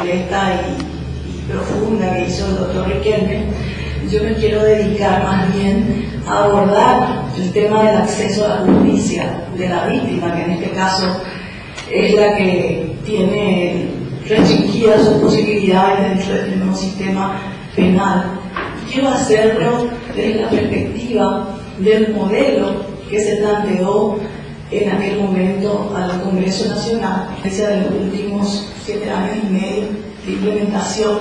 completa y profunda que hizo el doctor Riquelme, yo me quiero dedicar más bien a abordar el tema del acceso a la justicia de la víctima, que en este caso es la que tiene restringidas sus posibilidades dentro del nuevo sistema penal. Quiero hacerlo desde la perspectiva del modelo que se planteó en aquel momento al Congreso Nacional, de los últimos 7 años y medio de implementación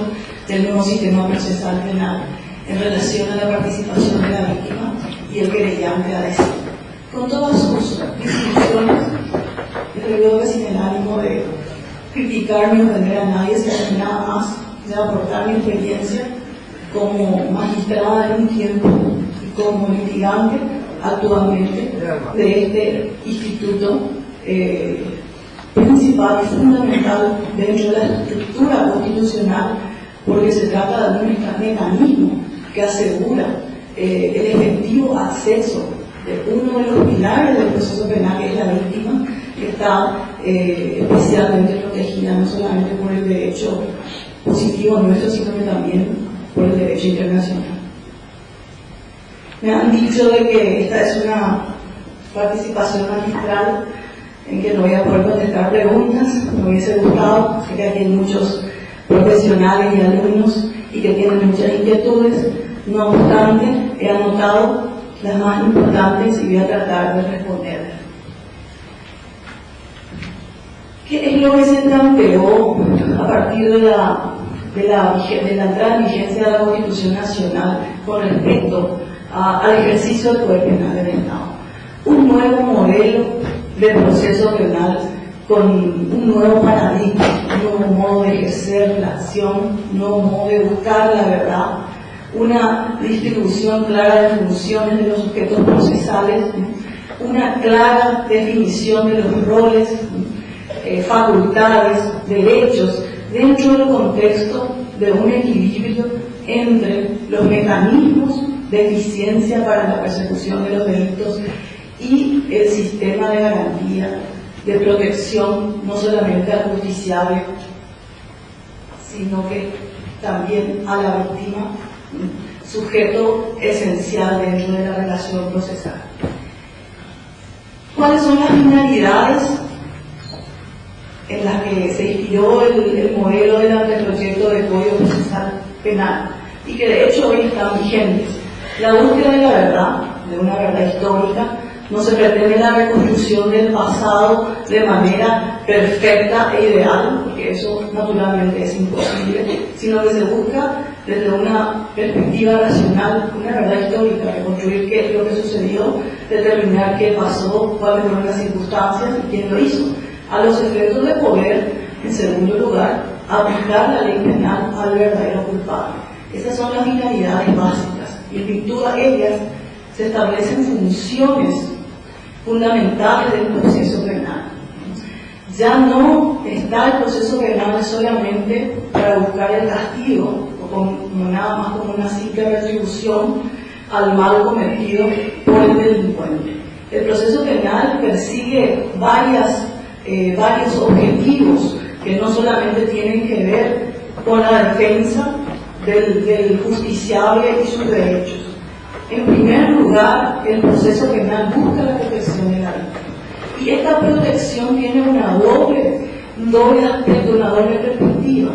del nuevo sistema procesal penal en relación a la participación de la víctima y el querellante a decir. Con todas sus discusiones, desde luego que sin el ánimo de criticar ni ofender a nadie, sino nada más de aportar mi experiencia como magistrada en un tiempo y como litigante actualmente de este instituto principal y fundamental dentro de la estructura constitucional, porque se trata de un mecanismo que asegura el efectivo acceso de uno de los pilares del proceso penal, que es la víctima, que está especialmente protegida no solamente por el derecho positivo nuestro, sino que también por el derecho internacional. Me han dicho de que esta es una participación magistral en que no voy a poder contestar preguntas. Me hubiese gustado, sé que aquí hay muchos profesionales y alumnos y que tienen muchas inquietudes. No obstante, he anotado las más importantes y voy a tratar de responder. ¿Qué es lo que se planteó a partir de la entrada en vigencia de la Constitución Nacional con respecto al ejercicio del poder penal del Estado? Un nuevo modelo de proceso penal con un nuevo paradigma, un nuevo modo de ejercer la acción, un nuevo modo de buscar la verdad, una distribución clara de funciones de los sujetos procesales, una clara definición de los roles, facultades, derechos, dentro del contexto de un equilibrio entre los mecanismos de eficiencia para la persecución de los delitos y el sistema de garantía, de protección, no solamente al justiciable, sino que también a la víctima, sujeto esencial dentro de la relación procesal. ¿Cuáles son las finalidades en las que se inspiró el modelo del anteproyecto de Código Procesal Penal y que de hecho hoy están vigentes? La búsqueda de la verdad, de una verdad histórica. No se pretende la reconstrucción del pasado de manera perfecta e ideal, porque eso naturalmente es imposible, sino que se busca desde una perspectiva racional, una verdad histórica, reconstruir qué es lo que sucedió, determinar qué pasó, cuáles fueron las circunstancias y quién lo hizo. A los efectos de poder, en segundo lugar, aplicar la ley penal al verdadero culpable. Esas son las finalidades básicas y en virtud de ellas se establecen funciones fundamentales del proceso penal. Ya no está el proceso penal solamente para buscar el castigo, o como nada más como una simple retribución al mal cometido por el delincuente. El proceso penal persigue varios objetivos que no solamente tienen que ver con la defensa del justiciable y sus derechos. En primer lugar, el proceso penal busca la protección de la víctima. Y esta protección tiene un doble aspecto, una doble perspectiva.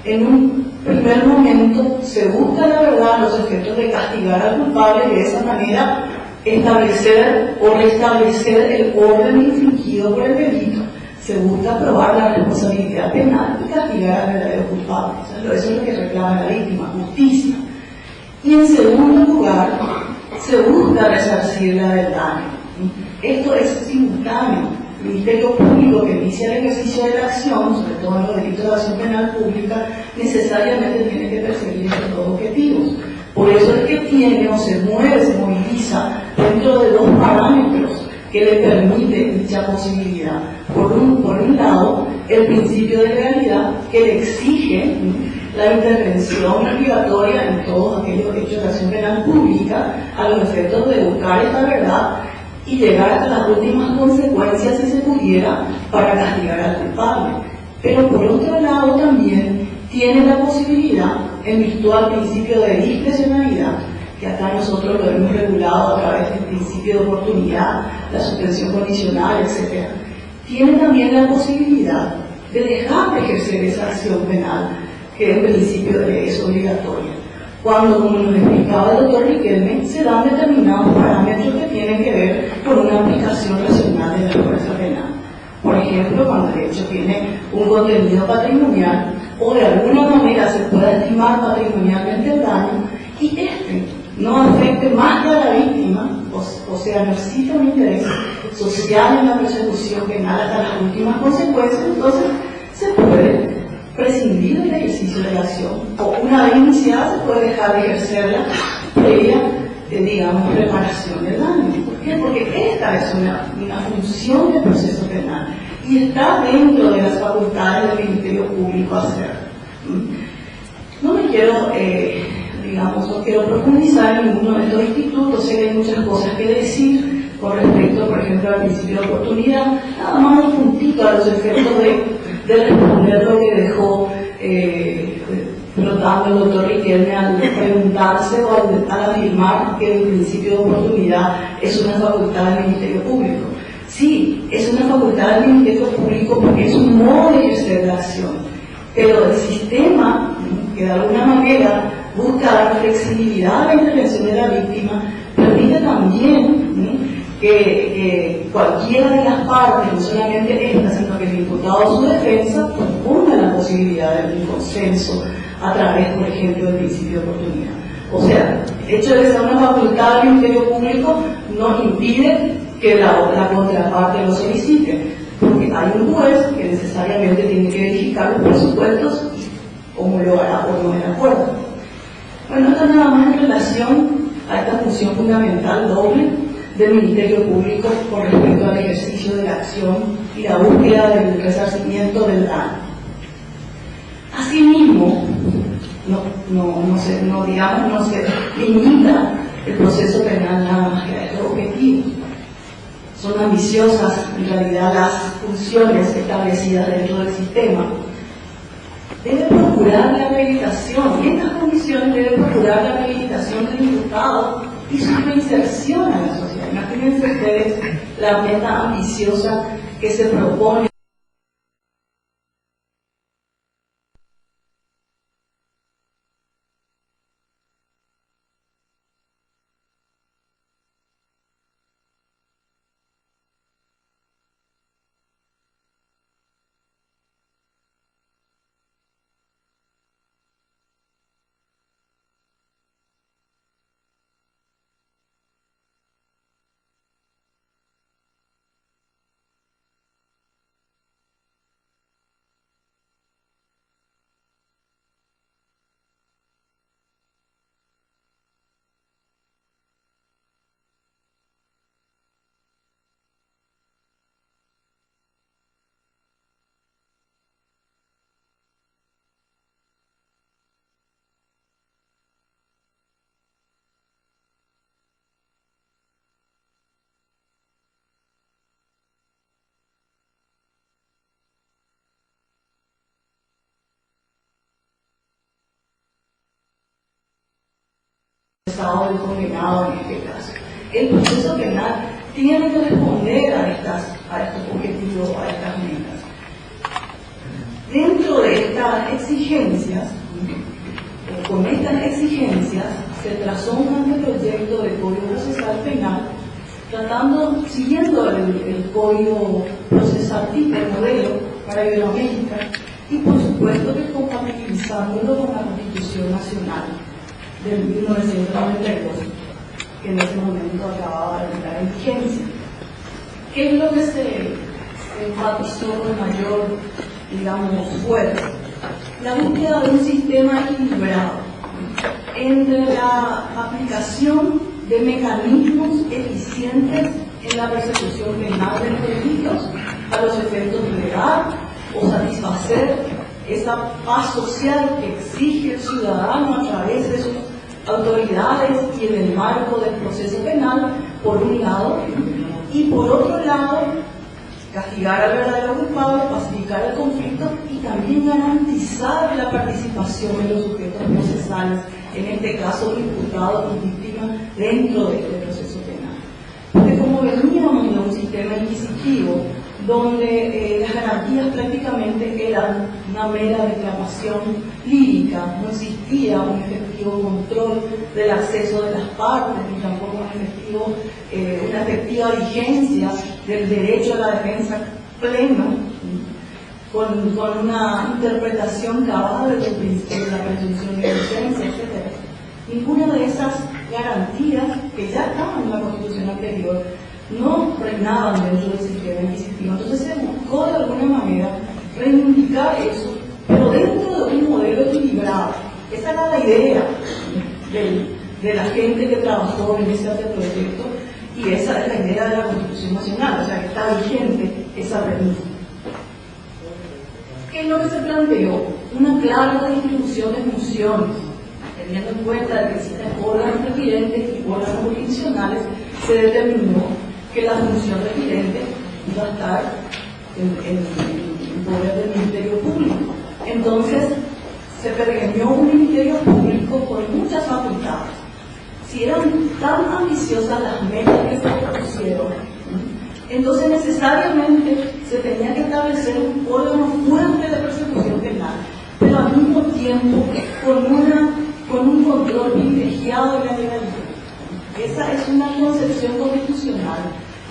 En un primer momento se busca la verdad, los efectos de castigar al culpable y de esa manera establecer o restablecer el orden infringido por el delito. Se busca probar la responsabilidad penal y castigar al verdadero culpable. Eso es lo que reclama la víctima, justicia. Y en segundo lugar, se busca resarcirla del daño. Esto es simultáneo. El Ministerio Público que inicia el ejercicio de la acción, sobre todo en los delitos de acción penal pública, necesariamente tiene que perseguir estos dos objetivos. Por eso es que tiene o se mueve, se moviliza dentro de dos parámetros que le permite dicha posibilidad. Por un lado, el principio de legalidad que le exige la intervención obligatoria en todos aquellos hechos de acción penal pública a los efectos de buscar esta verdad y llegar hasta las últimas consecuencias, si se pudiera, para castigar al culpable. Pero por otro lado también posibilidad, en virtud al principio de discrecionalidad, que acá nosotros lo hemos regulado a través del principio de oportunidad, la suspensión condicional, etc., tiene también la posibilidad de dejar de ejercer esa acción penal, que en principio es obligatoria. Cuando, como nos explicaba el doctor Riquelme, se dan determinados parámetros que tienen que ver con una aplicación racional de la fuerza penal. Por ejemplo, cuando el hecho tiene un contenido patrimonial o de alguna manera se pueda estimar patrimonialmente el daño y este no afecte más que a la víctima, o sea, no existe un interés social en la persecución penal hasta las últimas consecuencias, entonces se puede prescindir del ejercicio de la acción, o una vez iniciada se puede dejar de ejercerla previa, digamos, reparación del daño. ¿Por qué? Porque esta es una función del proceso penal y está dentro de las facultades del Ministerio Público hacerlo. No me quiero, no quiero profundizar en ninguno de estos institutos, sé que hay muchas cosas que decir con respecto, por ejemplo, al principio de oportunidad, nada más un puntito a los efectos de responder lo que dejó flotando el doctor Riquelme al preguntarse o al afirmar que el principio de oportunidad es una facultad del Ministerio Público. Sí, es una facultad del Ministerio Público porque es un modo de ejercer la acción, pero el sistema, que de alguna manera busca dar flexibilidad a la intervención de la víctima, permite también que cualquiera de las partes, no solamente esta, sino que el imputado o su defensa, proponga la posibilidad de un consenso a través, por ejemplo, del principio de oportunidad. O sea, el hecho de que sea una facultad del Ministerio Público no impide que la contraparte lo solicite, porque hay un juez que necesariamente tiene que verificar los presupuestos y homologará o no el acuerdo. Bueno, esto nada más en relación a esta función fundamental doble del Ministerio Público con respecto al ejercicio de la acción y la búsqueda del resarcimiento del daño. Asimismo, no se limita el proceso penal nada más que a estos objetivos. Son ambiciosas en realidad las funciones establecidas dentro del sistema. Debe procurar la rehabilitación, y estas condiciones deben procurar la rehabilitación del imputado y su reinserción a la sociedad. Imagínense ustedes la meta ambiciosa que se propone. Del condenado en este caso. El proceso penal tiene que responder a estos objetivos, a estas metas. Dentro de estas exigencias, con estas exigencias, se trazó un anteproyecto de Código Procesal Penal, siguiendo el Código Procesal tipo, el modelo para Iberoamérica, y por supuesto que compatibilizándolo con la Constitución Nacional del 1992, que en ese momento acababa de entrar en vigencia. ¿Qué es lo que se enfatizó con mayor, fuerza? La búsqueda de un sistema equilibrado entre la aplicación de mecanismos eficientes en la persecución penal de los delitos a los efectos de negar o satisfacer esa paz social que exige el ciudadano a través de sus autoridades y en el marco del proceso penal, por un lado, y por otro lado, castigar al verdadero culpable, pacificar el conflicto y también garantizar la participación participación de los sujetos procesales, en este caso imputados y víctimas, dentro de este proceso penal. Porque como veníamos de un sistema inquisitivo, donde las garantías prácticamente eran una mera declamación lírica, no existía un efectivo control del acceso de las partes, ni tampoco una efectiva vigencia del derecho a la defensa pleno, con una interpretación cabal del principio de la presunción de inocencia, etc. Ninguna de esas garantías que ya estaban en la Constitución anterior no reinaban dentro del sistema inquisitivo. Entonces se buscó de alguna manera reivindicar eso, pero dentro de un modelo equilibrado. Esa era la idea de la gente que trabajó en ese anteproyecto, y esa es la idea de la Constitución Nacional, o sea que está vigente esa premisa. ¿Qué es lo que se planteó? Una clara distribución de funciones, teniendo en cuenta que existen órganos requirentes y órganos jurisdiccionales. Se determinó que la función requirente iba a estar en poder del Ministerio Público. Entonces se pergeñó un Ministerio Público con muchas facultades. Si eran tan ambiciosas las metas que se propusieron, entonces necesariamente se tenía que establecer un órgano fuerte de persecución penal, pero al mismo tiempo con un control privilegiado de la legalidad. Esa es una concepción constitucional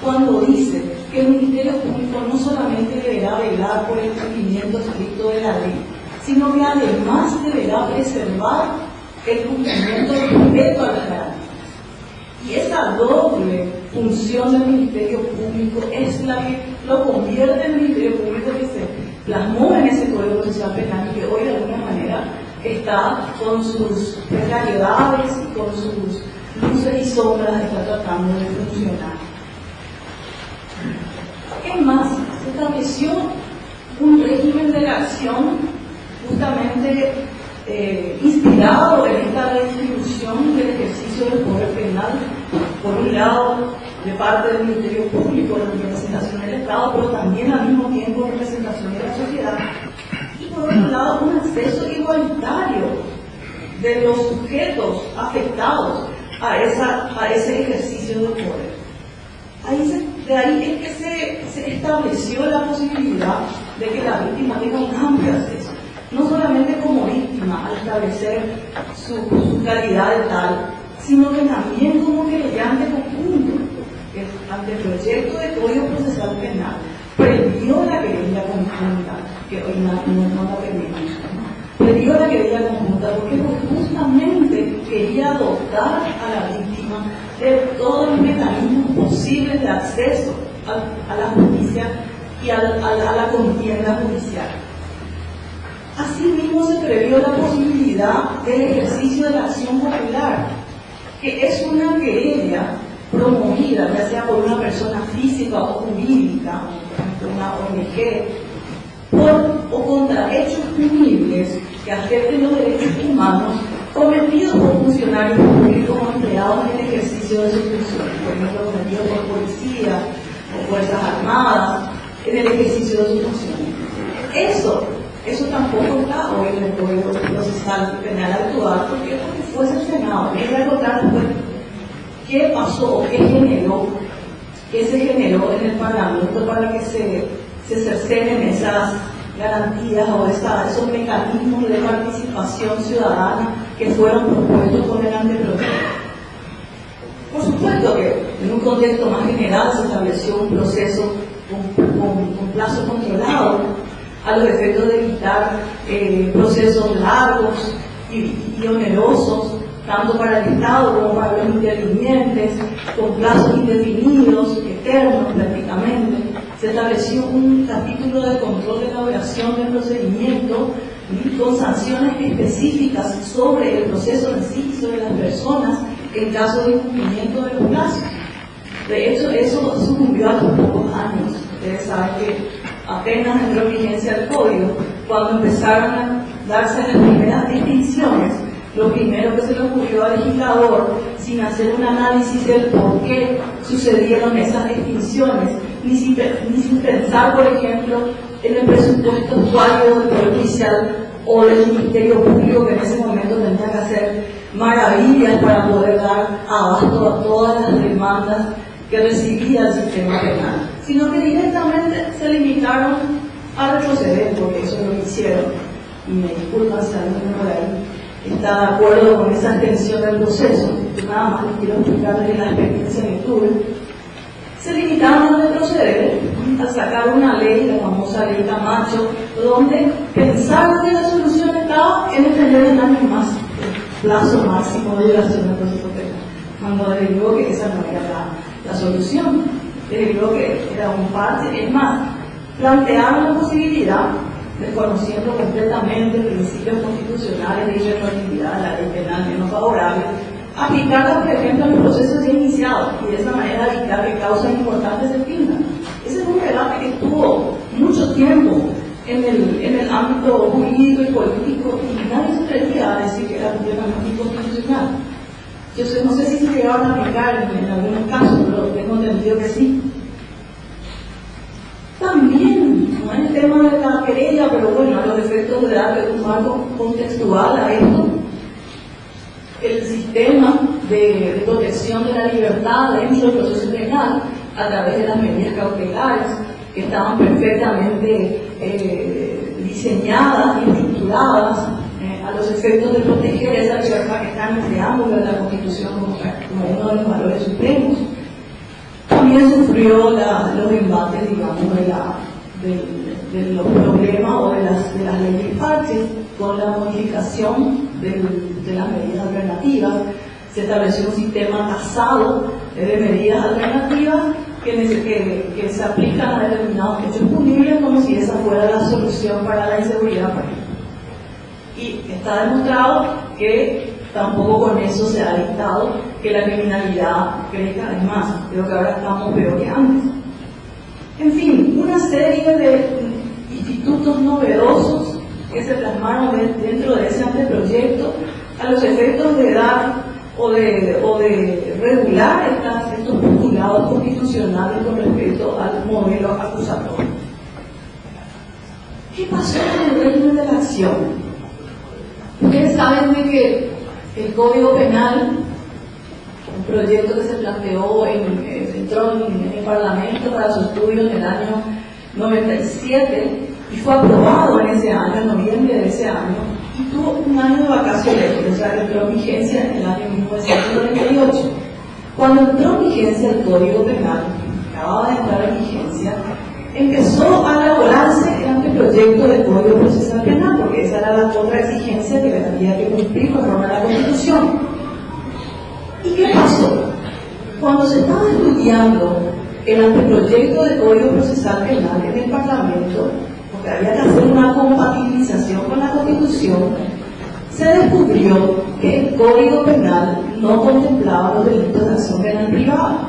cuando dice que el Ministerio Público no solamente deberá velar por el cumplimiento estricto de la ley, sino que además deberá preservar el cumplimiento del respeto a las garantías. Y esa doble función del Ministerio Público es la que lo convierte en el Ministerio Público que se plasmó en ese Código Procesal Penal y que hoy de alguna manera está con sus precariedades y con sus luces y sombras, está tratando de funcionar. ¿Qué más? Se estableció un régimen de la acción justamente inspirado en esta redistribución del ejercicio del poder penal, por un lado de parte del Ministerio Público, de representación del Estado, pero también al mismo tiempo de representación de la sociedad, y por otro lado un acceso igualitario de los sujetos afectados a ese ejercicio del poder. De ahí es que se estableció la posibilidad de que la víctima tenga un amplio acceso, no solamente como víctima al establecer su calidad de tal, sino que también como querellante conjunto. El anteproyecto de Código Procesal Penal previó la querella conjunta, que hoy no la tenemos. Previó la querella conjunta porque justamente quería dotar a la víctima de todos los mecanismos posibles de acceso a la justicia y a la contienda judicial. Asimismo, se previó la posibilidad del ejercicio de la acción popular, que es una querella promovida, ya sea por una persona física o jurídica, por una ONG, o contra hechos punibles que afecten los derechos humanos cometidos por funcionarios públicos o empleados en el ejercicio de sus funciones, por ejemplo, cometidos por policía o fuerzas armadas en el ejercicio de sus funciones. Eso tampoco está hoy en el Código Procesal Penal actual, porque fue sancionado. Voy a contar después qué pasó o qué se generó en el Parlamento para que se cercenen esas garantías o esos mecanismos de participación ciudadana que fueron propuestos con el anteproyecto. Por supuesto que en un contexto más general se estableció un proceso con plazo controlado a los efectos de evitar procesos largos y onerosos, tanto para el Estado como para los intervinientes, con plazos indefinidos, eternos prácticamente. Se estableció un capítulo de control de elaboración del procedimiento con sanciones específicas sobre el proceso en sí, sobre las personas, en caso de incumplimiento de los plazos. De hecho, eso sucumbió a los pocos años. Ustedes saben que apenas entró en vigencia el código, cuando empezaron a darse las primeras distinciones, lo primero que se le ocurrió al legislador, sin hacer un análisis del por qué sucedieron esas distinciones, ni sin pensar, por ejemplo, en el presupuesto actual del Poder Judicial o del Ministerio Público, que en ese momento tenía que hacer maravillas para poder dar abasto a todas las demandas que recibía el sistema penal, sino que directamente se limitaron a retroceder, porque eso es lo que hicieron. Y me disculpan si alguno por ahí está de acuerdo con esa extensión del proceso. Nada más les quiero explicarles la experiencia que tuve. Se limitaron a retroceder, a sacar una ley, la famosa ley Camacho, donde pensaron que la solución estaba en extender en años más el plazo máximo de duración del proceso penal, cuando derivó que esa no era la solución, derivó que era un parche. Es más, plantearon la posibilidad, desconociendo completamente principios constitucionales de irretroactividad de la ley penal menos favorable, aplicarla, por ejemplo, en los procesos ya iniciados y de esa manera evitar que causas importantes se extingan. Ese es un debate que estuvo mucho tiempo en el ámbito jurídico y político y nadie se atrevía a decir que era completamente inconstitucional. Yo no sé si se llegaron a aplicar en algunos casos, pero tengo entendido que sí. También, no es el tema de la querella, pero bueno, a los efectos de darle un marco contextual a esto, el sistema de protección de la libertad dentro del proceso penal a través de las medidas cautelares que estaban perfectamente diseñadas y estructuradas a los efectos de proteger esa libertad que está en el preámbulo de la Constitución como uno de los valores supremos. También sufrió los embates, digamos, de los problemas o de las leyes parches con la modificación de las medidas alternativas. Se estableció un sistema tasado de medidas alternativas que se aplican a determinados hechos punibles como si esa fuera la solución para la inseguridad pública. Y está demostrado que tampoco con eso se ha evitado que la criminalidad crezca. Es más, creo que ahora estamos peor que antes. En fin, una serie de institutos novedosos que se plasmaron dentro de ese anteproyecto a los efectos de dar o de regular estos postulados constitucionales con respecto al modelo acusatorio. ¿Qué pasó con el régimen de la acción? Ustedes saben de que el Código Penal, un proyecto que se planteó, entró en el Parlamento para su estudio en el año 97 y fue aprobado en ese año, en noviembre de ese año, y tuvo un año de vacaciones, o sea, entró en vigencia en el año 1998. Cuando entró en vigencia el Código Penal, acababa de entrar en vigencia, empezó a elaborarse el anteproyecto del Código Procesal Penal, porque esa era la otra exigencia que había que cumplir conforme a la Constitución. ¿Y qué pasó? Cuando se estaba estudiando el anteproyecto del Código Procesal Penal en el Parlamento, porque había que hacer una compatibilización con la Constitución, se descubrió que el Código Penal no contemplaba los delitos de acción penal privada.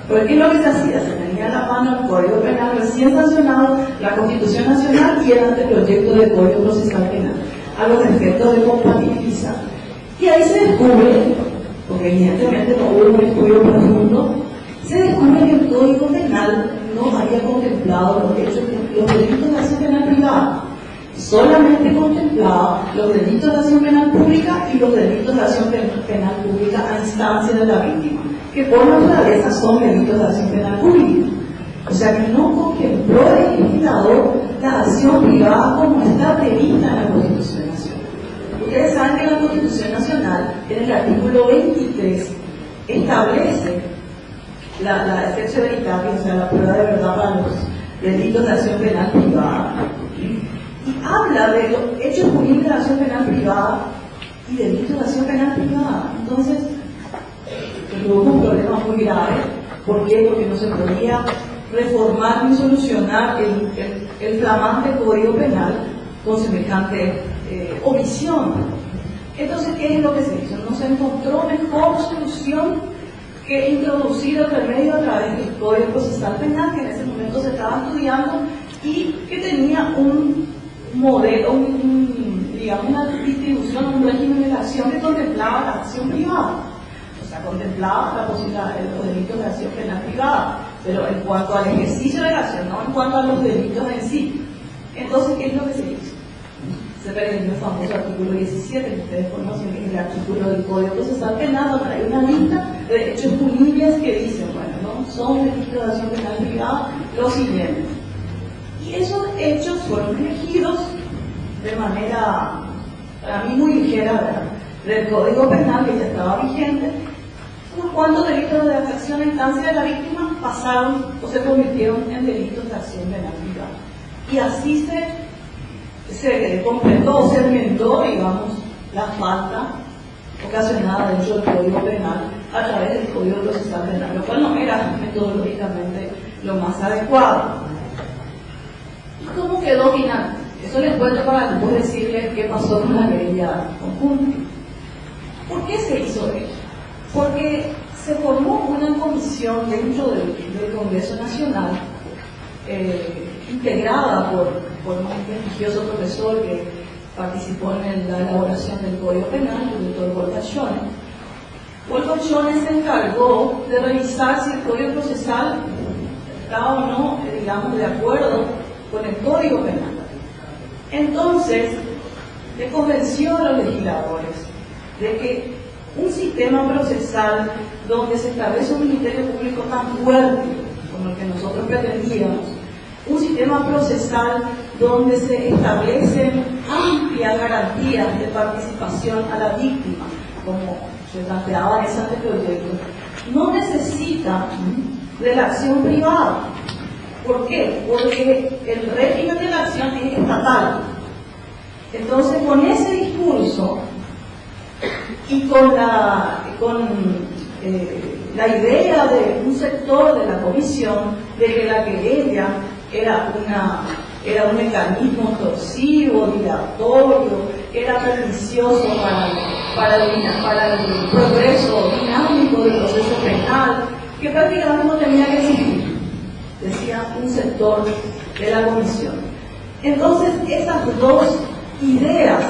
Porque lo que se hacía, se tenía en la mano el Código Penal recién sancionado, la Constitución Nacional y el anteproyecto del Código Procesal Penal, a los efectos de compatibilizar. Y ahí se descubre, porque evidentemente no hubo un estudio profundo, se descubre que el Código Penal no había contemplado los delitos de acción penal privada, solamente contemplaba los delitos de acción penal pública y los delitos de acción penal pública a instancia de la víctima, que por naturaleza son delitos de acción penal pública. O sea que no contempló el legislador la acción privada como está prevista en la Constitución Nacional. Ustedes saben que la Constitución Nacional, en el artículo 23, establece la defensa veritatis, o sea, la prueba de verdad para los delitos de acción penal privada. Y habla de los hechos punibles de acción penal privada y delitos de acción penal privada. Entonces, tuvo un problema muy grave. ¿Por qué? Porque no se podía reformar ni solucionar el flamante Código Penal con semejante omisión. Entonces, ¿qué es lo que se hizo? No se encontró mejor solución que introducir el remedio a través del Código Procesal Penal, que en ese momento se estaba estudiando y que tenía un modelo, digamos, una distribución, un régimen de la acción que contemplaba la acción privada. O sea, contemplaba la posibilidad de los delitos de acción penal privada, pero en cuanto al ejercicio de la acción, no en cuanto a los delitos en sí. Entonces, ¿qué es lo que se hizo? se perdió el famoso artículo 17, que ustedes conocen, que es el artículo del Código Procesal Penal, donde hay una lista de hechos punibles que dicen, bueno, no son delitos de acción penal privada los siguientes. Y esos hechos fueron elegidos de manera, para mí, muy ligera, ¿verdad?, del Código Penal, que ya estaba vigente. Unos cuantos delitos de acción a instancia de la víctima pasaron o se convirtieron en delitos de acción penal privada. Y así se completó o se enmendó, digamos, la falta ocasionada dentro del Código Penal a través del Código Procesal Penal, lo cual no era metodológicamente lo más adecuado. ¿Y cómo quedó finalmente? Eso les cuento para después decirles qué pasó con la querella conjunta. ¿Por qué se hizo esto? Porque se formó una comisión dentro del Congreso Nacional, integrada por un prestigioso profesor que participó en la elaboración del Código Penal, el doctor Voltachones. Voltachones se encargó de revisar si el Código Procesal estaba o no, digamos, de acuerdo con el Código Penal. Entonces, le convenció a los legisladores de que un sistema procesal donde se establece un ministerio público tan fuerte como el que nosotros pretendíamos, un sistema procesal donde se establecen amplias garantías de participación a la víctima, como se planteaba en ese anteproyecto, no necesita de la acción privada. ¿Por qué? Porque el régimen de la acción es estatal. Entonces, con ese discurso y con la idea de un sector de la comisión de que la querella era un mecanismo torsivo, dilatorio, era pernicioso para el progreso dinámico del proceso penal, que prácticamente no tenía que existir, decía un sector de la comisión. Entonces, esas dos ideas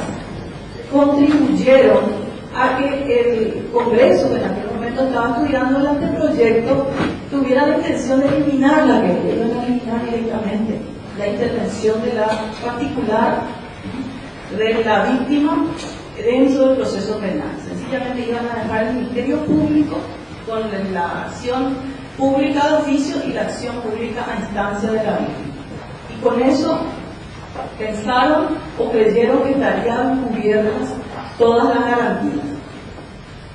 contribuyeron a que el Congreso, que en aquel momento estaba estudiando el anteproyecto, tuviera la intención de eliminar la querella, no eliminar directamente la intervención de la particular de la víctima dentro del proceso penal. Sencillamente iban a dejar el Ministerio Público con la acción pública de oficio y la acción pública a instancia de la víctima. Y con eso pensaron o creyeron que estarían cubiertas todas las garantías.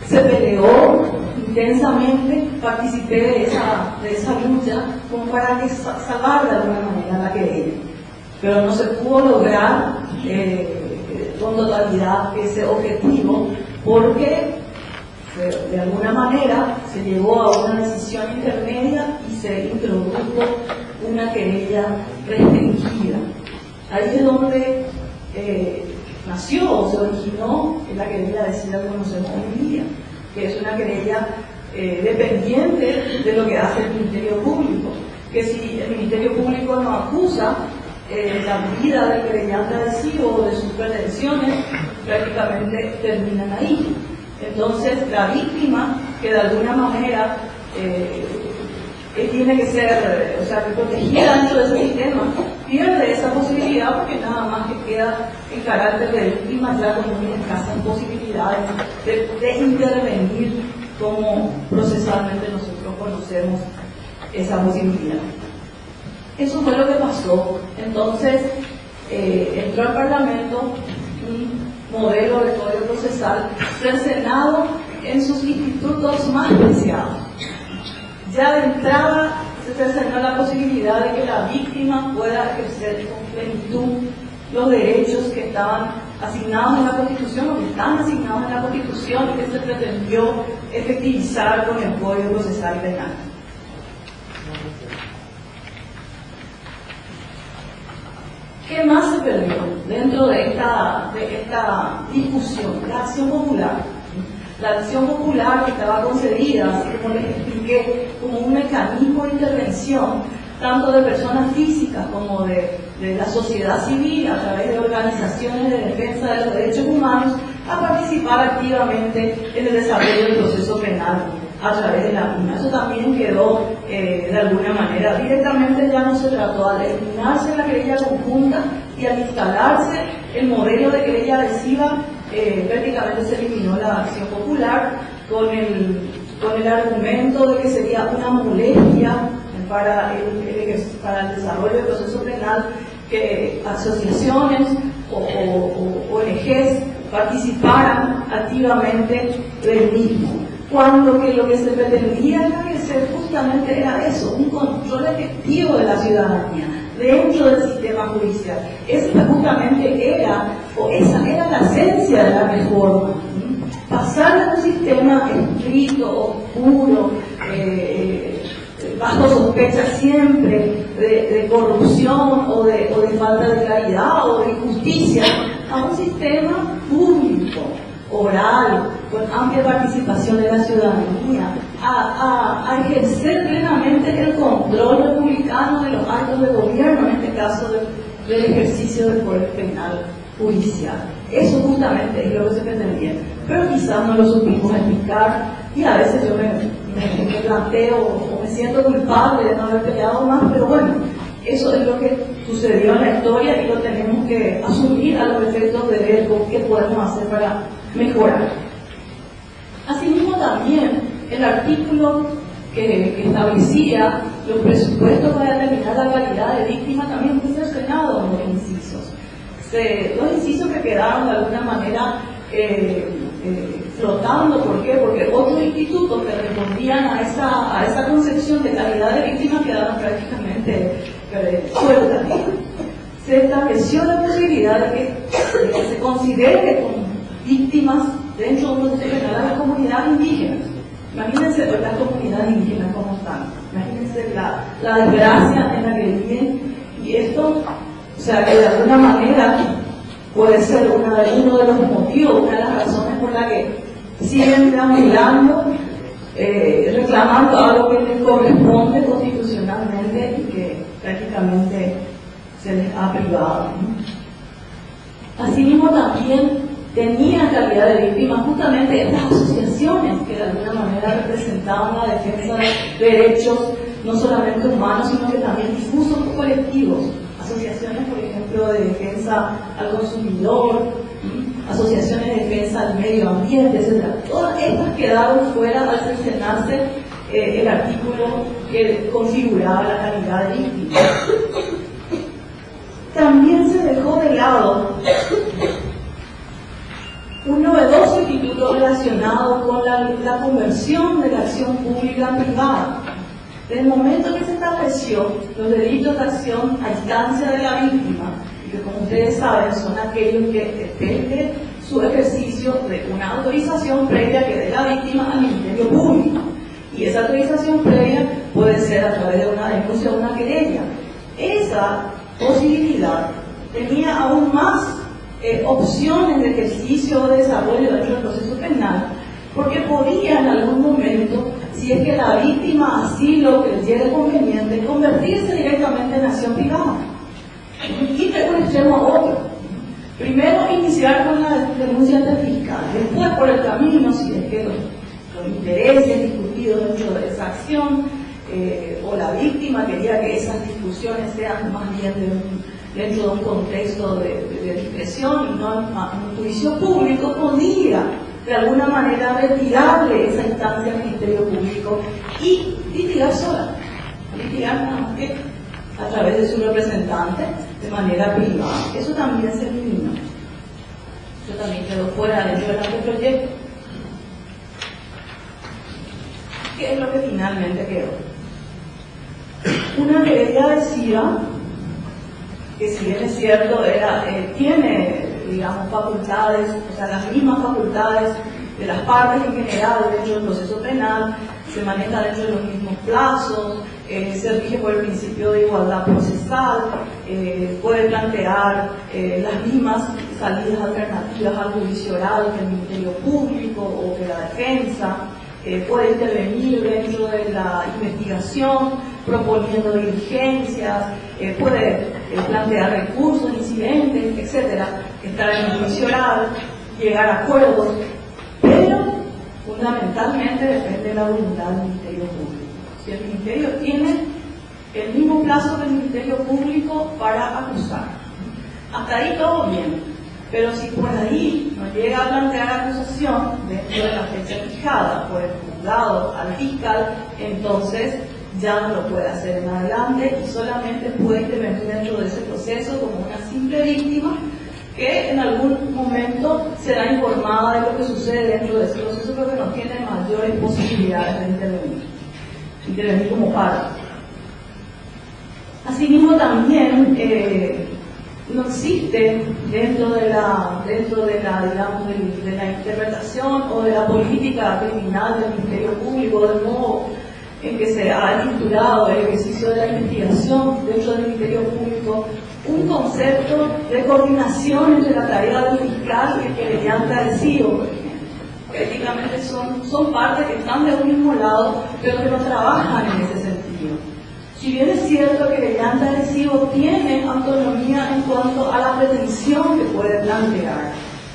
Se peleó intensamente, participé de esa lucha como para que salvar de alguna manera la querella, pero no se pudo lograr con totalidad ese objetivo, porque de alguna manera se llegó a una decisión intermedia y se introdujo una querella restringida. Ahí es donde nació o se originó la querella decida que conocemos hoy en día, que es una querella dependiente de lo que hace el Ministerio Público, que si el Ministerio Público no acusa la vida del querellante adhesivo o de sus pretensiones, prácticamente terminan ahí. Entonces, la víctima, que de alguna manera tiene que ser, protegida dentro de ese sistema, pierde esa posibilidad porque nada más que queda en carácter de víctima ya con muy escasas posibilidades de intervenir como procesalmente nosotros conocemos esa posibilidad. Eso fue lo que pasó. Entonces, entró al Parlamento un modelo de código procesal cercenado en sus institutos más preciados. Ya de entrada se cercenó la posibilidad de que la víctima pueda ejercer con plenitud los derechos que estaban asignados en la Constitución o que están asignados en la Constitución y que se pretendió efectivizar con el Código Procesal Penal. ¿Qué más se perdió dentro de esta discusión? La acción popular. La acción popular que estaba concebida, así como les expliqué, como un mecanismo de intervención, tanto de personas físicas como de la sociedad civil, a través de organizaciones de defensa de los derechos humanos, a participar activamente en el desarrollo del proceso penal a través de la misma. Eso también quedó, de alguna manera, directamente ya no se trató al eliminarse la querella conjunta y al instalarse el modelo de querella adhesiva, prácticamente se eliminó la acción popular con el argumento de que sería una molestia para el desarrollo del proceso penal que asociaciones o ONGs participaran activamente del mismo, cuando que lo que se pretendía establecer justamente era eso, un control efectivo de la ciudadanía dentro del sistema judicial. Esa justamente era la esencia de la reforma, pasar de un sistema estricto, oscuro, bajo sospecha siempre de corrupción o de falta de claridad o de injusticia, a un sistema público, oral, con amplia participación de la ciudadanía, a ejercer plenamente el control republicano de los actos de gobierno, en este caso del ejercicio del poder penal judicial. Eso justamente es lo que se pretendía, pero quizás no lo supimos explicar, y a veces yo me planteo o me siento culpable de no haber peleado más, pero bueno, eso es lo que sucedió en la historia y lo tenemos que asumir a los efectos de ver qué podemos hacer para mejorar. Asimismo también el artículo que establecía los presupuestos para determinar la calidad de víctima también fue cercenado en los incisos. Los incisos que quedaron de alguna manera flotando. ¿Por qué? Porque otros institutos que respondían a esa concepción de calidad de víctima quedaron prácticamente sueltas. Se estableció la posibilidad de que se considere como víctimas dentro de un proceso penal a la comunidad indígena. Imagínense las comunidades indígenas como están. Imagínense la desgracia en la que viven. Y esto, o sea, que de alguna manera puede ser uno de los motivos, una de las razones por la que siguen deambulando, reclamando algo que les corresponde constitucionalmente y que prácticamente se les ha privado, ¿no? Asimismo también tenían calidad de víctimas justamente estas asociaciones que de alguna manera representaban la defensa de derechos no solamente humanos, sino que también difusos colectivos. Asociaciones, por ejemplo, de defensa al consumidor, asociaciones de defensa al medio ambiente, etc. Todas estas quedaron fuera al cercenarse el artículo que configuraba la calidad de víctima. También se dejó de lado un novedoso instituto relacionado con la conversión de la acción pública a privada. Desde el momento que se estableció los delitos de acción a instancia de la víctima, y que como ustedes saben son aquellos que depende su ejercicio de una autorización previa que dé la víctima al Ministerio Público, y esa autorización previa puede ser a través de una denuncia o una querella. Esa posibilidad tenía aún más opciones de ejercicio o de desarrollo dentro del proceso penal, porque podía en algún momento, si es que la víctima así lo creyera conveniente, convertirse directamente en acción privada, y de un extremo a otro. Primero iniciar con la denuncia ante el fiscal, después por el camino, si es que los intereses discutidos dentro de esa acción o la víctima quería que esas discusiones sean más bien dentro de un contexto de discreción y no en un juicio público, podía de alguna manera retirarle esa instancia al Ministerio Público y litigar sola, litigar nada más que a través de su representante de manera privada. Eso también se eliminó. Eso también quedó fuera dentro del anteproyecto. ¿Qué es lo que finalmente quedó? Una querella adhesiva que, si bien es cierto, tiene, digamos, facultades, o sea, las mismas facultades de las partes en general dentro del proceso penal, se maneja dentro de los mismos plazos, se rige por el principio de igualdad procesal, puede plantear las mismas salidas alternativas al juicio oral que el Ministerio Público o que la defensa, puede intervenir dentro de la investigación proponiendo diligencias, puede plantear recursos, incidentes, etcétera, estar en el juicio oral, llegar a acuerdos, pero fundamentalmente depende de la voluntad del Ministerio Público. Si el Ministerio tiene el mismo plazo que el Ministerio Público para acusar, hasta ahí todo bien. Pero si por ahí no llega a plantear acusación dentro de la fecha fijada por el juzgado al fiscal, entonces ya no lo puede hacer en adelante y solamente puede intervenir dentro de ese proceso como una simple víctima que en algún momento será informada de lo que sucede dentro de ese proceso, pero que no tiene mayores posibilidades de intervenir como parte. Asimismo también no existe dentro de la digamos de la interpretación o de la política criminal del Ministerio Público, del modo en que se ha estructurado el ejercicio de la investigación dentro del Ministerio Público, un concepto de coordinación entre la tarea del fiscal y el querellante adhesivo, por ejemplo. Prácticamente son partes que están de un mismo lado, pero que no trabajan en ese sentido. Si bien es cierto que el querellante adhesivo tiene autonomía en cuanto a la pretensión que puede plantear,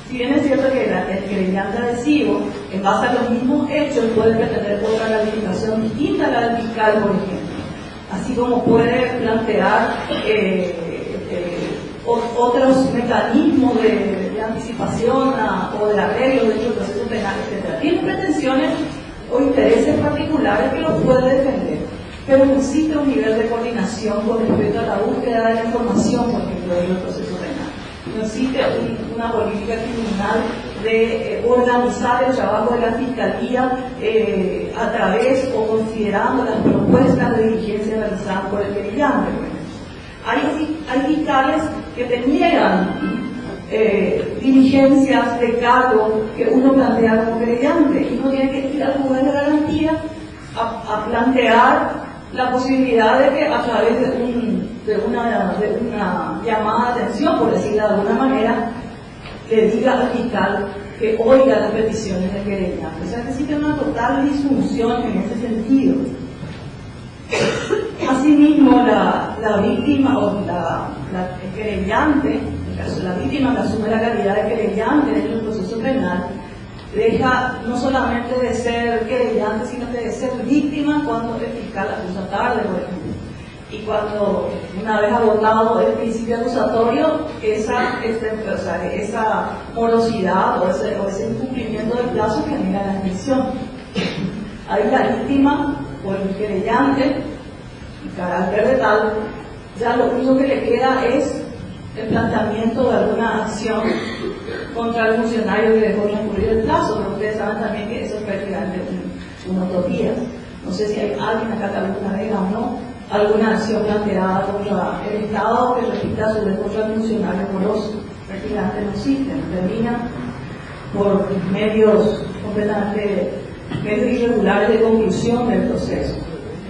si bien es cierto que el querellante adhesivo, en base a los mismos hechos, puede pretender otra calificación distinta a la del fiscal, por ejemplo, así como puede plantear otros mecanismos de anticipación o de arreglo dentro del proceso penal, etc. Tiene pretensiones o intereses particulares que lo puede defender, pero no existe un nivel de coordinación con respecto a la búsqueda de la información, por ejemplo, en el proceso penal. No existe una política criminal de organizar el trabajo de la Fiscalía a través o considerando las propuestas de diligencia realizadas por el querellante. Hay fiscales que te niegan diligencias de cargo que uno plantea como querellante y uno tiene que ir al juez de garantía a plantear la posibilidad de que a través de una llamada de atención, por decirlo de alguna manera, le diga al fiscal que oiga las peticiones del querellante. O sea que existe una total disfunción en ese sentido. Asimismo, la víctima o el querellante, la víctima que asume la calidad de querellante dentro del proceso penal, deja no solamente de ser querellante, sino que de ser víctima cuando el fiscal acusa tarde, por ejemplo. Y cuando, una vez agotado el principio acusatorio, esa morosidad o ese incumplimiento del plazo genera la extinción. Ahí la víctima o el querellante, en carácter de tal, ya lo único que le queda es el planteamiento de alguna acción contra el funcionario que dejó transcurrir el plazo, pero ustedes saben también que eso es prácticamente unos 2 días. No sé si hay alguien acá que alguna vez o no alguna acción planteada contra el Estado que repita a su vez contra el funcionario moroso. Prácticamente no existen, terminan por medios completamente irregulares de conclusión del proceso.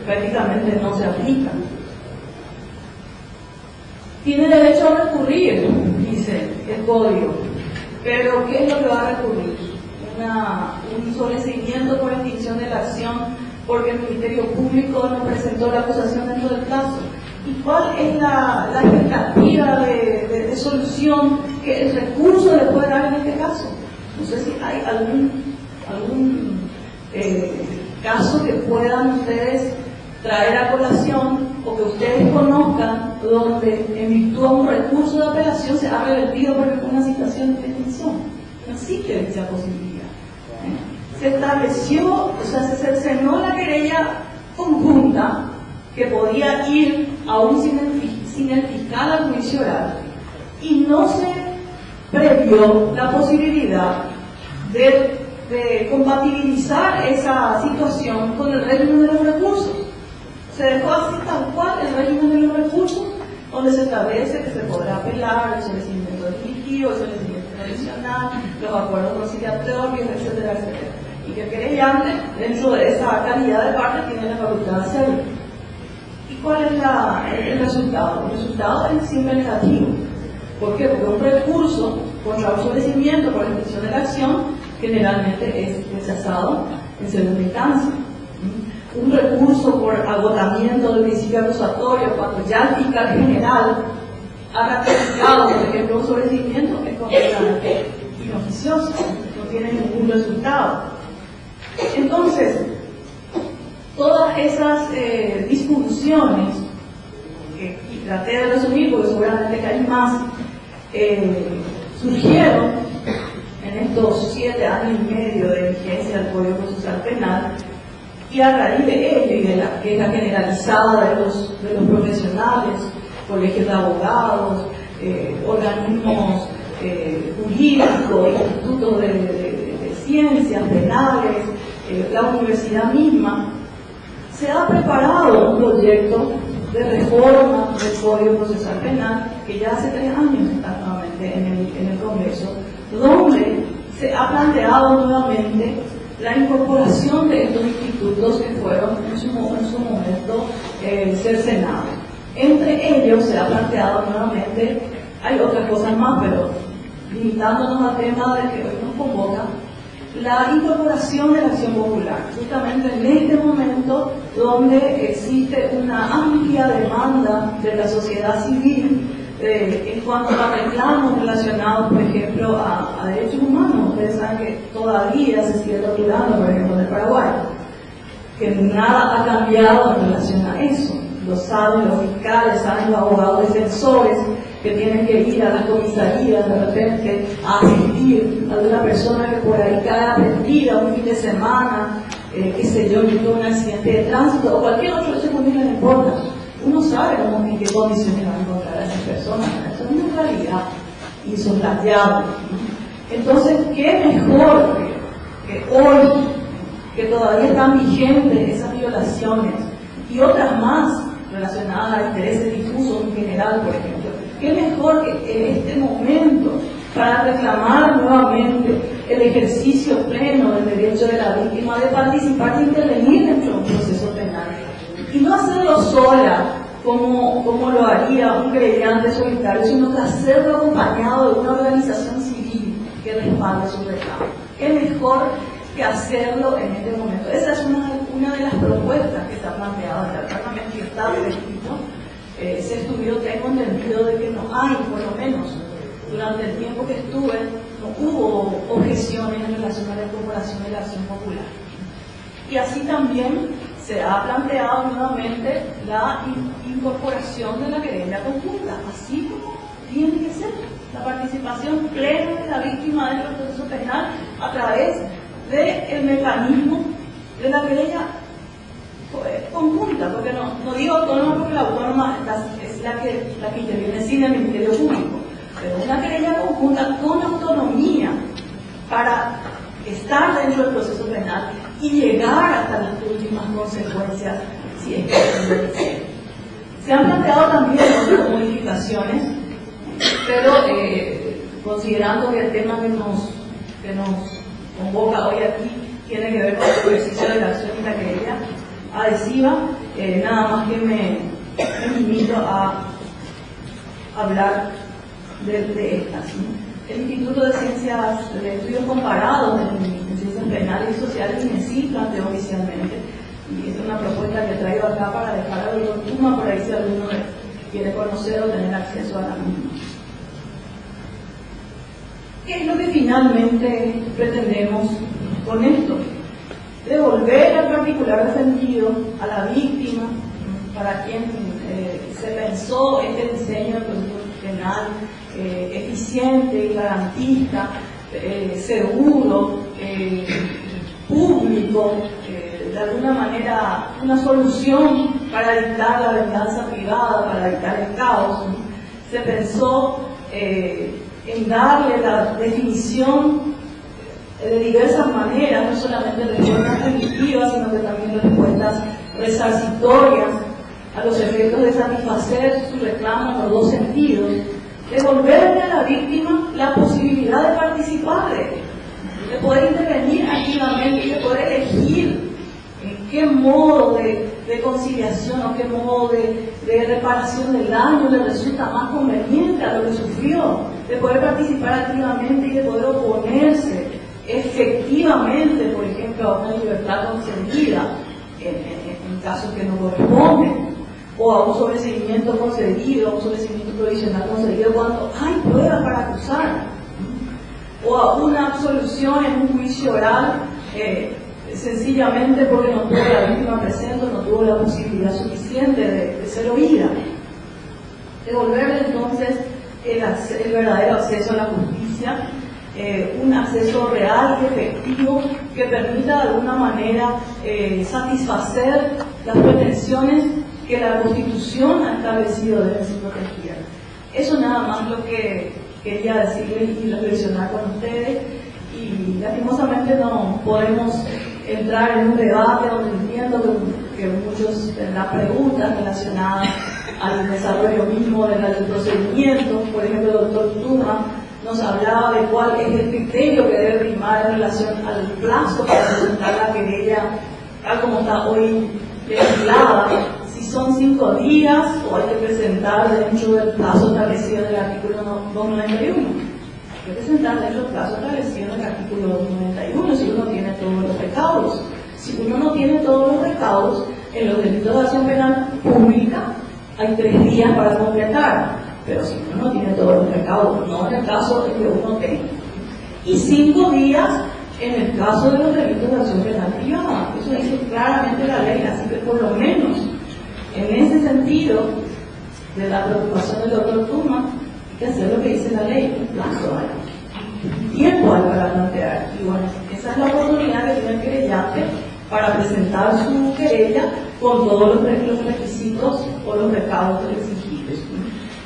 Prácticamente no se aplican. Tiene derecho a recurrir, dice el código, pero ¿qué es lo que va a recurrir? Un sobreseimiento por extinción de la acción porque el Ministerio Público no presentó la acusación dentro del plazo. ¿Y cuál es la expectativa de solución que el recurso le puede dar en este caso? No sé si hay algún caso que puedan ustedes traer a colación o que ustedes conozcan donde en virtud de un recurso de apelación se ha revertido por una situación de extinción. No existe dicha posibilidad. Se estableció, o sea, se cercenó la querella conjunta que podía ir aún sin el fiscal al juicio oral y no se previó la posibilidad de compatibilizar esa situación con el régimen de los recursos. Se dejó así tal cual el régimen de los recursos, donde se establece que se podrá apelar el sometimiento definitivo, el sometimiento condicional, los acuerdos conciliatorios, etcétera, etcétera. Y que el querellante, dentro de esa calidad de parte, tiene la facultad de hacerlo. ¿Y cuál es el resultado? El resultado es siempre negativo. ¿Por qué? Porque un recurso contra un sometimiento por extinción de la acción generalmente es rechazado en segunda instancia. Un recurso por agotamiento del principio acusatorio, cuando ya el fiscal general ha ratificado, por ejemplo, un sobreseimiento, es completamente inoficioso, no tiene ningún resultado. Entonces, todas esas disfunciones, y traté de resumir porque seguramente que hay más, surgieron en estos 7 años y medio de vigencia del Código Procesal Penal, y a raíz de ello y de la queja generalizada de los profesionales, colegios de abogados, organismos jurídicos, institutos de ciencias penales, la universidad misma, se ha preparado un proyecto de reforma del Código Procesal Penal que ya hace 3 años está nuevamente en el Congreso, donde se ha planteado nuevamente la incorporación de estos institutos que fueron en su momento cercenados. Entre ellos se ha planteado nuevamente, hay otras cosas más, pero limitándonos al tema del que hoy nos convoca, la incorporación de la acción popular, justamente en este momento donde existe una amplia demanda de la sociedad civil en cuanto a reclamos relacionados, por ejemplo, a derechos humanos. Ustedes saben que todavía se sigue torturando, por ejemplo, en el Paraguay, que nada ha cambiado en relación a eso. Lo saben los fiscales, saben los abogados defensores que tienen que ir a las comisarías de repente a asistir a una persona que por ahí cae aprendida un fin de semana, qué sé yo, que tuvo un accidente de tránsito o cualquier otro hecho que no importa. Uno sabe en qué condiciones va a encontrar a esas personas. Eso es una realidad insoslayable. Entonces, ¿qué mejor que hoy, que todavía están vigentes esas violaciones y otras más relacionadas a intereses difusos en general, por ejemplo? ¿Qué mejor que en este momento para reclamar nuevamente el ejercicio pleno del derecho de la víctima de participar, de intervenir dentro de un proceso penal? Y no hacerlo sola, como lo haría un querellante solitario, sino que hacerlo acompañado de una organización civil que respalde su reclamo. ¿Qué mejor que hacerlo en este momento? Esa es una de las propuestas que está planteada en el Parlamento y está prescrito. Ese estudio tengo entendido de que no hay, por lo menos durante el tiempo que estuve, no hubo objeciones en relación a la incorporación de la acción popular. Y así también se ha planteado nuevamente la incorporación de la querella conjunta, así como tiene que ser la participación plena de la víctima dentro del proceso penal a través del mecanismo de la querella conjunta, porque no digo autónoma porque la autónoma es la que interviene sin el Ministerio Público, pero una querella conjunta con autonomía para estar dentro del proceso penal y llegar hasta las últimas consecuencias si es que se han planteado también otras modificaciones, pero considerando que el tema que nos convoca hoy aquí tiene que ver con el ejercicio de la acción y la querella adhesiva, nada más que me limito a hablar de estas, ¿no? El Instituto de Ciencias de Estudios Comparados en Ciencias Penales y Sociales, INECI, planteó oficialmente, y es una propuesta que traigo acá para dejar algo en Tuma, por ahí si alguno quiere conocer o tener acceso a la misma. ¿Qué es lo que finalmente pretendemos con esto? Devolver al particular defendido, a la víctima, para quien se pensó este diseño del proceso penal eficiente y garantista, seguro, público, de alguna manera una solución para evitar la venganza privada, para evitar el caos, ¿no? Se pensó en darle la definición de diversas maneras, no solamente respuestas primitivas, sino que también respuestas resarcitorias a los efectos de satisfacer su reclamo en los dos sentidos, devolverle a la víctima la posibilidad de participar de poder intervenir activamente y de poder elegir en qué modo de conciliación o qué modo de reparación del daño le resulta más conveniente a lo que sufrió, de poder participar activamente y de poder oponerse efectivamente, por ejemplo, a una libertad concedida en casos que no corresponden, o a un sobreseimiento concedido, a un sobreseimiento provisional concedido cuando hay pruebas para acusar, o a una absolución en un juicio oral sencillamente porque no tuvo la víctima presente, no tuvo la posibilidad suficiente de ser oída. Devolverle entonces el verdadero acceso a la justicia. justicia, un acceso real y efectivo que permita de alguna manera satisfacer las pretensiones que la Constitución ha establecido deben ser protegidas. Eso nada más lo que quería decirles y reflexionar con ustedes, y lastimosamente no podemos entrar en un debate donde entiendo que muchos tendrán preguntas relacionadas al desarrollo mismo del procedimiento. Por ejemplo, el doctor Tuma nos hablaba de cuál es el criterio que debe primar en relación al plazo para presentar la querella, tal como está hoy legislada, si son 5 días o hay que presentar dentro del plazo establecido en el artículo 291. Hay que presentar dentro del plazo establecido en el artículo 291 si uno tiene todos los recaudos. Si uno no tiene todos los recaudos, en los delitos de acción penal pública hay 3 días para completar, pero si uno no tiene todos los recaudos, no en el caso de que uno tenga. Y 5 días en el caso de los delitos de acción penal privada. Eso dice claramente la ley, así que por lo menos en ese sentido de la preocupación del doctor Tuma, hay que hacer lo que dice la ley, un plazo hay, tiempo hay para plantear. Y bueno, esa es la oportunidad que tiene el querellante para presentar su querella con todos los requisitos o los recaudos exigidos.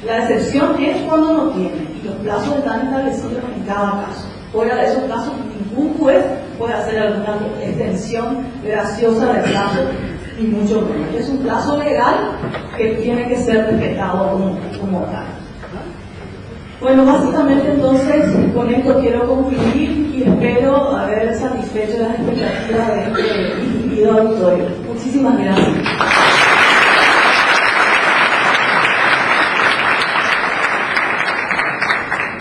La excepción es cuando no tiene, y los plazos están establecidos en cada caso. Fuera de esos casos, ningún juez puede hacer alguna extensión graciosa del plazo, ni mucho menos. Es un plazo legal que tiene que ser respetado como tal. Bueno, básicamente entonces con esto quiero concluir y espero haber satisfecho las expectativas de este distinguido auditorio. Muchísimas gracias.